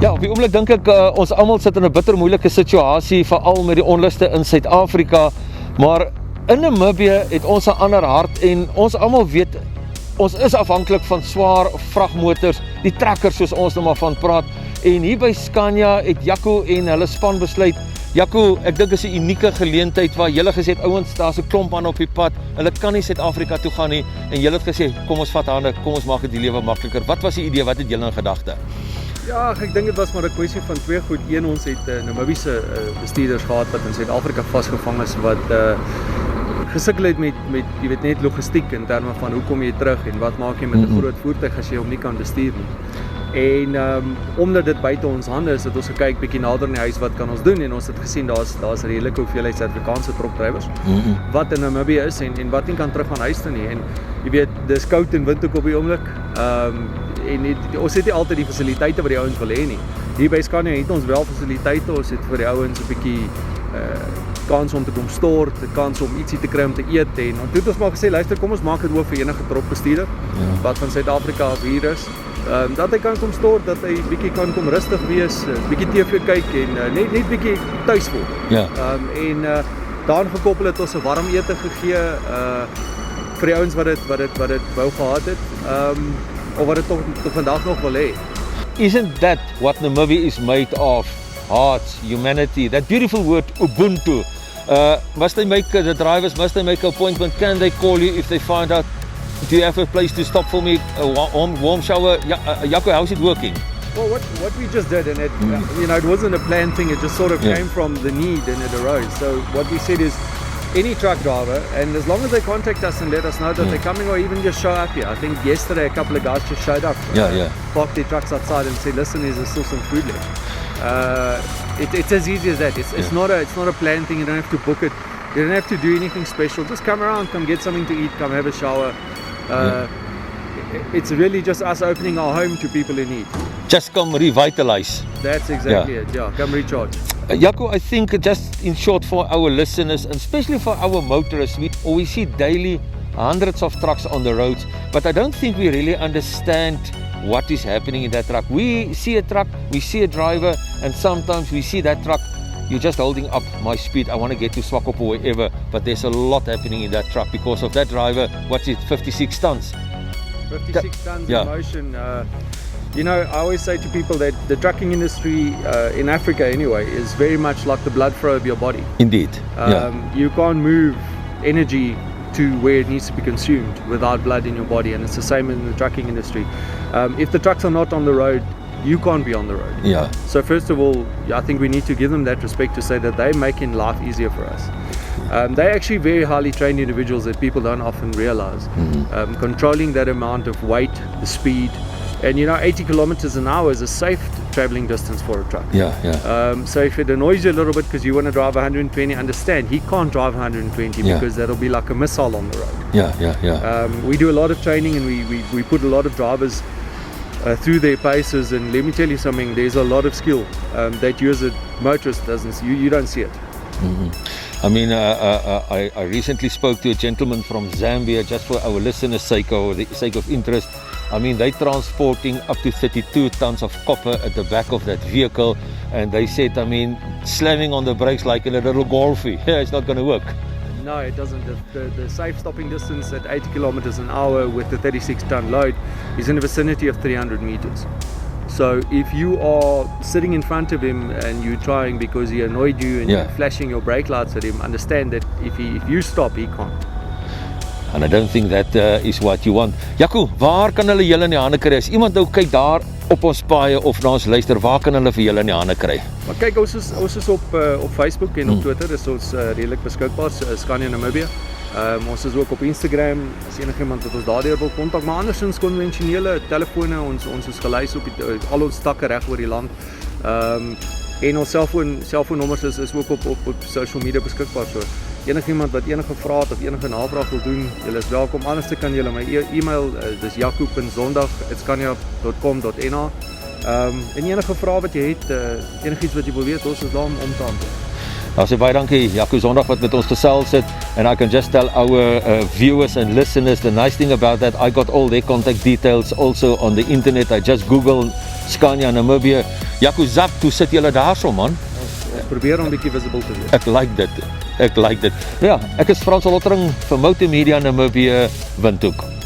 Ja, op die oomblik dink ek ons almal sit in 'n bitter moeilike situasie, veral met die onluste in Suid-Afrika, maar in Namibië het ons 'n ander hart en ons almal weet ons is afhanklik van swaar vragmotors, die trekkers soos ons nou maar van praat. En hier by Scania het Jaco en hulle span besluit, Jaco, ek dink is 'n unieke geleentheid waar julle gesê het, ouens, daar's 'n klomp man op die pad, hulle kan nie Suid-Afrika toe gaan nie, en julle het gesê, kom ons vat hande, kom ons maak dit die lewe makliker. Wat was die idee, wat het julle in gedagte? Ja, ek dink dit was maar 'n kwessie van twee goed. Een, ons het Namibiese bestuurders gehad wat in Suid-Afrika vasgevang is, wat gesukkel het met jy weet net logistiek in terme van hoe kom jy terug en wat maak jy met 'n groot voertuig as jy hom nie kan bestuur nie. En omdat dit buite ons hande is, het ons gekyk bietjie nader in die huis wat kan ons doen, en ons het gesien daar's 'n redelike hoeveelheid Suid-Afrikaanse trokdrywers wat in Namibië is en wat nie kan terug van huis toe nie. En jy weet, dis koud en windhoek op die oomblik. En ons het nie altyd die fasiliteite wat die ouens wil hê nie. Hier by Scania het ons wel fasiliteite, ons het vir die ouens 'n bietjie kans om te kom stort, 'n kans om ietsie te kry om te eet, en toe het ons maar gesê, luister, kom ons maak dit oop vir enige trokbestuurder wat van Suid-Afrika af hier is, dat hy kan kom stort, dat hy bietjie kan kom rustig wees, bietjie TV kyk en net bietjie tuis voel. Ja. Daaraan gekoppel het ons 'n warm ete gegee vir die ouens wat dit wou gehad het, of wat dit tot vandag nog wil hê. Isn't that what Namibia is made of? Hearts, humanity, that beautiful word Ubuntu. Must they make, the drivers, must they make an appointment? Can they call you if they find out, do you have a place to stop for me, a warm shower? Jaco, how's it working? Well, what we just did, and it, you know, it wasn't a planned thing, it just sort of came from the need and it arose. So what we said is, any truck driver, and as long as they contact us and let us know that they're coming, or even just show up here. I think yesterday a couple of guys just showed up, parked their trucks outside and said, listen, there's still some food left. It's as easy as that. It's not a planned thing. You don't have to book it. You don't have to do anything special. Just come around, come get something to eat, come have a shower. It's really just us opening our home to people in need. Just come revitalize. That's exactly it. Yeah, come recharge. Jaco, I think just in short for our listeners, and especially for our motorists, we see daily hundreds of trucks on the roads, but I don't think we really understand what is happening in that truck. We see a truck, we see a driver, and sometimes we see that truck, you're just holding up my speed, I want to get to Swakop or wherever, but there's a lot happening in that truck because of that driver. What's it, 56 tons? 56 tons in motion. You know, I always say to people that the trucking industry in Africa anyway is very much like the blood flow of your body. Indeed. You can't move energy to where it needs to be consumed without blood in your body, and it's the same in the trucking industry. If the trucks are not on the road, you can't be on the road. Yeah. So first of all, I think we need to give them that respect to say that they're making life easier for us. They're actually very highly trained individuals that people don't often realize. Controlling that amount of weight, the speed, and you know, 80 kilometers an hour is a safe traveling distance for a truck. So if it annoys you a little bit because you want to drive 120, understand he can't drive 120 because that'll be like a missile on the road. We do a lot of training, and we put a lot of drivers through their paces, and let me tell you something, there's a lot of skill that you as a motorist doesn't see. You don't see it. I mean, I recently spoke to a gentleman from Zambia, just for our listeners' sake or the sake of interest. I mean, they're transporting up to 32 tons of copper at the back of that vehicle, and they said, I mean, slamming on the brakes like a little golfie, it's not going to work. No, it doesn't. The safe stopping distance at 80 kilometers an hour with the 36-ton load is in the vicinity of 300 meters. So if you are sitting in front of him and you're trying because he annoyed you and you're flashing your brake lights at him, understand that if you stop, he can't. And I don't think that is what you want. Jaco, waar kan hulle julle in die hande kry? As iemand nou kyk daar op ons paaie of na ons luister, waar kan hulle vir julle in die hande kry? Maar kyk, ons is op Facebook en op Twitter, is ons redelik beskikbaar, Scania Namibia. Ons is ook op Instagram, as enigiemand wat ons daardeur wil kontak, maar andersins konvensionele telefone, ons is gelys op al ons takke reg oor die land. En ons selfoonnommers is ook op social media beskikbaar. So enigiemand wat enige vrae het of enige navraag wil doen, julle is welkom. Anders kan julle my e-mail, dis jaco.zondag@scania.com.na. En enige vrae wat jy het, enigiets wat jy wil weet, ons is daar om te antwoord. Nou, baie dankie, Jaco Zondag wat met ons gesels het, and I can just tell our viewers and listeners, the nice thing about that, I got all their contact details also on the internet. I just googled Scania Namibia, Jaco Zap, hoe sit julle daarso man? Ons probeer om 'n bietjie visible te wees. Ek like dit. Nou ja, ek is Frnacois Lottering vir Multimedia Namibia, WINDHOEK.